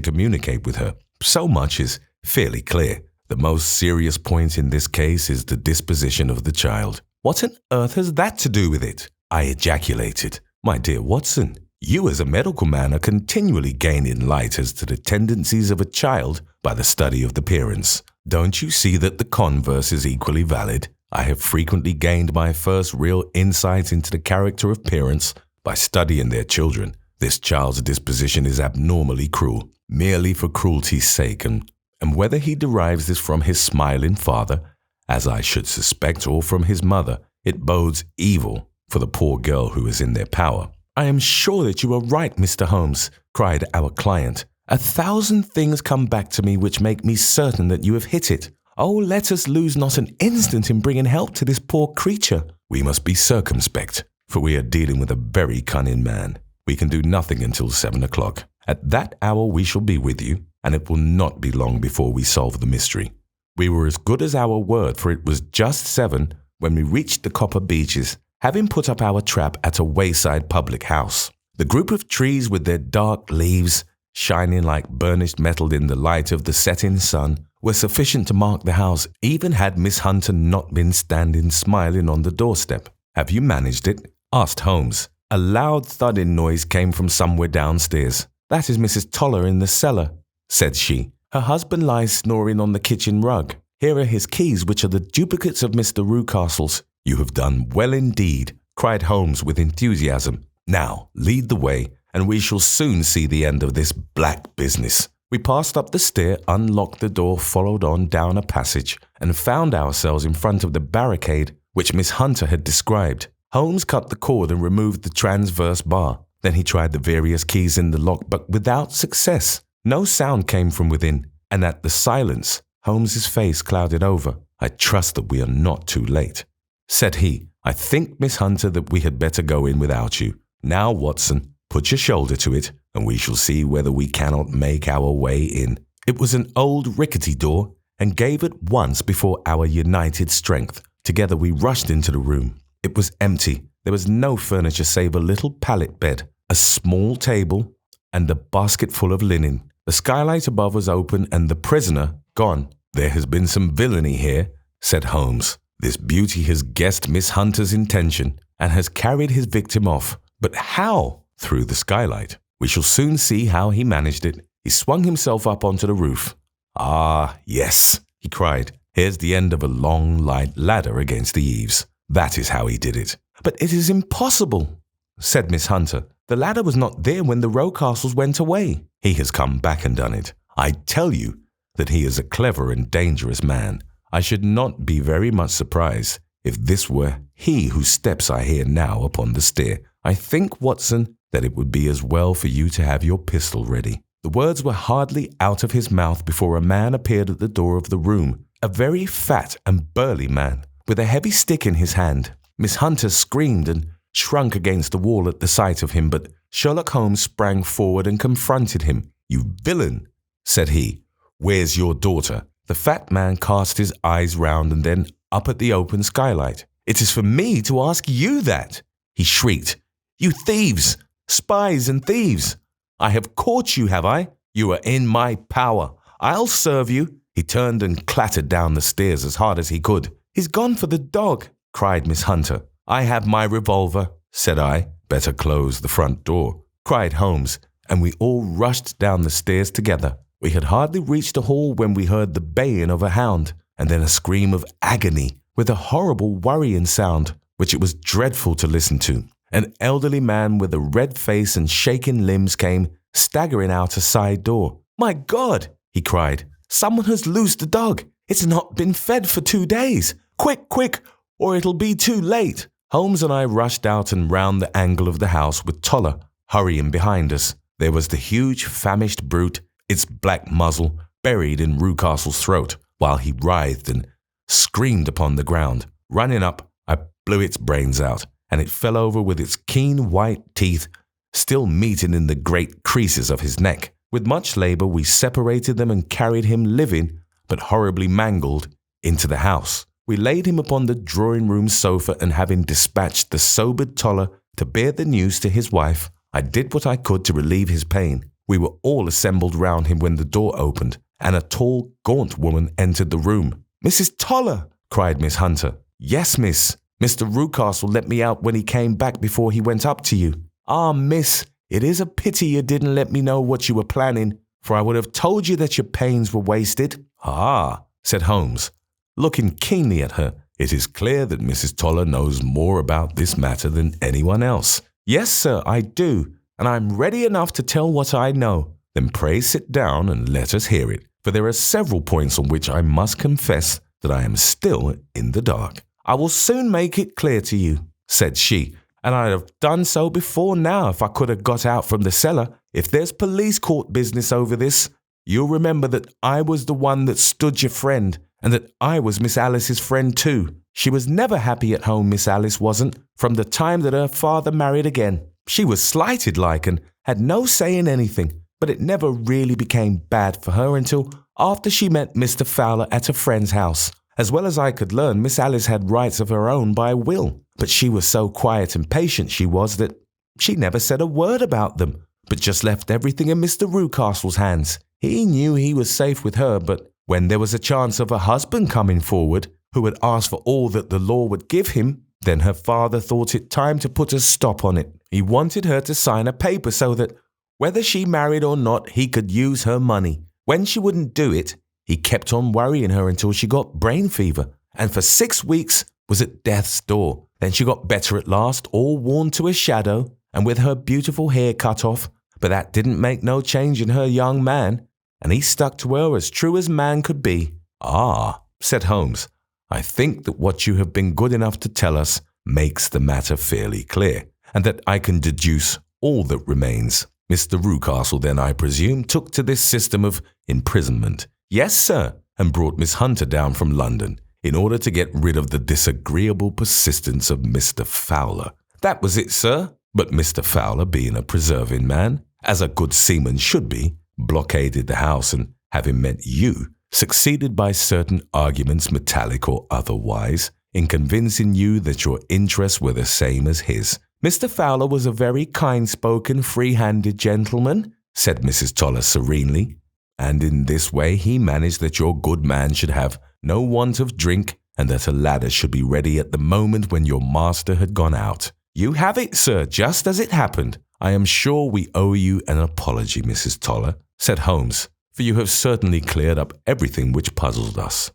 communicate with her. So much is fairly clear. The most serious point in this case is the disposition of the child. What on earth has that to do with it? I ejaculated. My dear Watson, you as a medical man are continually gaining light as to the tendencies of a child by the study of the parents. Don't you see that the converse is equally valid? I have frequently gained my first real insight into the character of parents by studying their children. This child's disposition is abnormally cruel, merely for cruelty's sake, and whether he derives this from his smiling father, as I should suspect, or from his mother, it bodes evil for the poor girl who is in their power. I am sure that you are right, Mr. Holmes, cried our client. 1,000 things come back to me which make me certain that you have hit it. Oh, let us lose not an instant in bringing help to this poor creature. We must be circumspect, for we are dealing with a very cunning man. We can do nothing until 7 o'clock. At that hour we shall be with you, and it will not be long before we solve the mystery. We were as good as our word, for it was just 7 when we reached the copper Beeches, having put up our trap at a wayside public house. The group of trees with their dark leaves, shining like burnished metal in the light of the setting sun, were sufficient to mark the house, even had Miss Hunter not been standing smiling on the doorstep. Have you managed it? Asked Holmes. A loud thudding noise came from somewhere downstairs. That is Mrs. Toller in the cellar, said she. Her husband lies snoring on the kitchen rug. Here are his keys, which are the duplicates of Mr. Rucastle's. You have done well indeed, cried Holmes with enthusiasm. Now, lead the way, and we shall soon see the end of this black business. We passed up the stair, unlocked the door, followed on down a passage, and found ourselves in front of the barricade which Miss Hunter had described. Holmes cut the cord and removed the transverse bar. Then he tried the various keys in the lock, but without success. No sound came from within, and at the silence, Holmes's face clouded over. I trust that we are not too late, said he. I think, Miss Hunter, that we had better go in without you. Now, Watson, put your shoulder to it, and we shall see whether we cannot make our way in. It was an old rickety door, and gave it once before our united strength. Together we rushed into the room. It was empty. There was no furniture save a little pallet bed, a small table, and a basket full of linen. The skylight above was open, and the prisoner gone. There has been some villainy here, said Holmes. This beauty has guessed Miss Hunter's intention, and has carried his victim off. But how? Through the skylight. We shall soon see how he managed it. He swung himself up onto the roof. Ah, yes, he cried. Here's the end of a long, light ladder against the eaves. That is how he did it. But it is impossible, said Miss Hunter. The ladder was not there when the Rucastles went away. He has come back and done it. I tell you that he is a clever and dangerous man. I should not be very much surprised if this were he whose steps I hear now upon the stair. I think, Watson, that it would be as well for you to have your pistol ready. The words were hardly out of his mouth before a man appeared at the door of the room, a very fat and burly man, with a heavy stick in his hand. Miss Hunter screamed and shrunk against the wall at the sight of him, but Sherlock Holmes sprang forward and confronted him. You villain, said he. Where's your daughter? The fat man cast his eyes round and then up at the open skylight. It is for me to ask you that, he shrieked. You thieves! Spies and thieves! I have caught you, have I? You are in my power. I'll serve you. He turned and clattered down the stairs as hard as he could. He's gone for the dog, cried Miss Hunter. I have my revolver, said I. Better close the front door, cried Holmes, and we all rushed down the stairs together. We had hardly reached the hall when we heard the baying of a hound, and then a scream of agony with a horrible worrying sound, which it was dreadful to listen to. An elderly man with a red face and shaking limbs came staggering out a side door. My God, he cried, someone has loosed the dog. It's not been fed for 2 days. Quick, quick, or it'll be too late. Holmes and I rushed out and round the angle of the house with Toller hurrying behind us. There was the huge famished brute, its black muzzle buried in Rucastle's throat, while he writhed and screamed upon the ground. Running up, I blew its brains out, and it fell over with its keen white teeth still meeting in the great creases of his neck. With much labor, we separated them and carried him living, but horribly mangled, into the house. We laid him upon the drawing-room sofa, and having dispatched the sobered Toller to bear the news to his wife, I did what I could to relieve his pain. We were all assembled round him when the door opened, and a tall, gaunt woman entered the room. "Mrs. Toller!" cried Miss Hunter. "Yes, miss. Mr. Rucastle let me out when he came back before he went up to you. Ah, miss, it is a pity you didn't let me know what you were planning, for I would have told you that your pains were wasted." "Ah," said Holmes, looking keenly at her. "It is clear that Mrs. Toller knows more about this matter than anyone else." "Yes, sir, I do, and I am ready enough to tell what I know." "Then pray sit down and let us hear it, for there are several points on which I must confess that I am still in the dark." "I will soon make it clear to you," said she, "and I'd have done so before now if I could have got out from the cellar. If there's police court business over this, you'll remember that I was the one that stood your friend, and that I was Miss Alice's friend too. She was never happy at home, Miss Alice wasn't, from the time that her father married again. She was slighted like and had no say in anything, but it never really became bad for her until after she met Mr. Fowler at a friend's house. As well as I could learn, Miss Alice had rights of her own by will, but she was so quiet and patient she was that she never said a word about them, but just left everything in Mr. Rucastle's hands. He knew he was safe with her, but when there was a chance of a husband coming forward, who would ask for all that the law would give him, then her father thought it time to put a stop on it. He wanted her to sign a paper so that, whether she married or not, he could use her money. When she wouldn't do it, he kept on worrying her until she got brain fever, and for 6 weeks was at death's door. Then she got better at last, all worn to a shadow, and with her beautiful hair cut off, but that didn't make no change in her young man, and he stuck to her as true as man could be." "Ah," said Holmes, "I think that what you have been good enough to tell us makes the matter fairly clear, and that I can deduce all that remains. Mr. Rucastle, then, I presume, took to this system of imprisonment." "Yes, sir," and brought Miss Hunter down from London in order to get rid of the disagreeable persistence of Mr. Fowler. "That was it, sir." "But Mr. Fowler, being a preserving man, as a good seaman should be, blockaded the house, and having met you, succeeded by certain arguments, metallic or otherwise, in convincing you that your interests were the same as his." "Mr. Fowler was a very kind-spoken, free-handed gentleman," said Mrs. Toller serenely, "and in this way he managed that your good man should have no want of drink, and that a ladder should be ready at the moment when your master had gone out." "You have it, sir, just as it happened." "I am sure we owe you an apology, Mrs. Toller," said Holmes, "for you have certainly cleared up everything which puzzled us.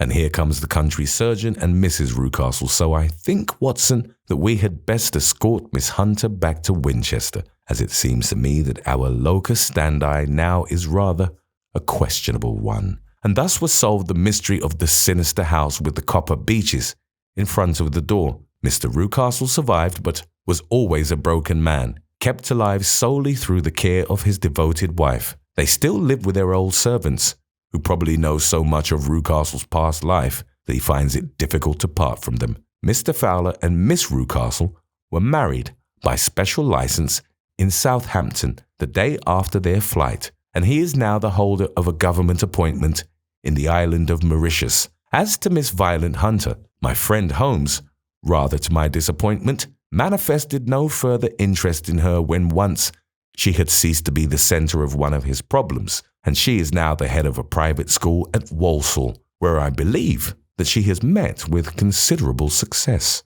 And here comes the country surgeon and Mrs. Rucastle, so I think, Watson, that we had best escort Miss Hunter back to Winchester, as it seems to me that our locus standi now is rather a questionable one." And thus was solved the mystery of the sinister house with the copper Beeches in front of the door. Mr. Rucastle survived, but was always a broken man, kept alive solely through the care of his devoted wife. They still live with their old servants, who probably know so much of Rucastle's past life that he finds it difficult to part from them. Mr. Fowler and Miss Rucastle were married by special license in Southampton the day after their flight, and he is now the holder of a government appointment in the island of Mauritius. As to Miss Violent Hunter, my friend Holmes, rather to my disappointment, manifested no further interest in her when once she had ceased to be the centre of one of his problems, and she is now the head of a private school at Walsall, where I believe that she has met with considerable success.